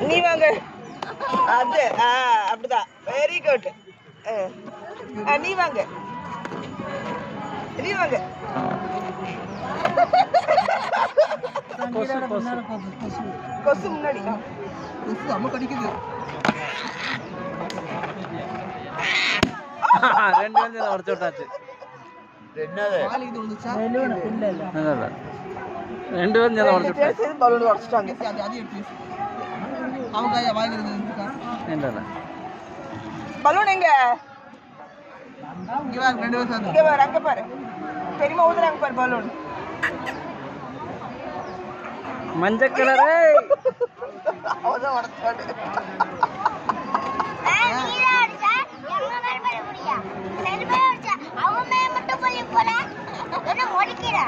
நீ வாங்க. அது அப்படிதான். Very good. நீ வாங்க. நீ வாங்க. கொசு முன்னாடி. கொசு அம்மா கடிக்குது. 2 வந்து உடைச்சு விட்டாச்சு. என்னது? இது வந்துச்சா? இல்ல 2 வந்து உடைச்சு விட்டாச்சு. பலூன் உடைச்சிட்டாங்க. அது எடுத்து அவங்க வாயில இருந்து இல்ல பலூன் எங்க? இங்க வாங்க 2 பேரும் சேர்ந்து. இங்க பாரு, அங்க பாரு. பெரியமா ஊதுறாங்க பாரு பலூன். மஞ்சள் கலரே. அவதான் உடைச்சாடு. அவன் மட்டும் போல என்ன முடிக்கிறா.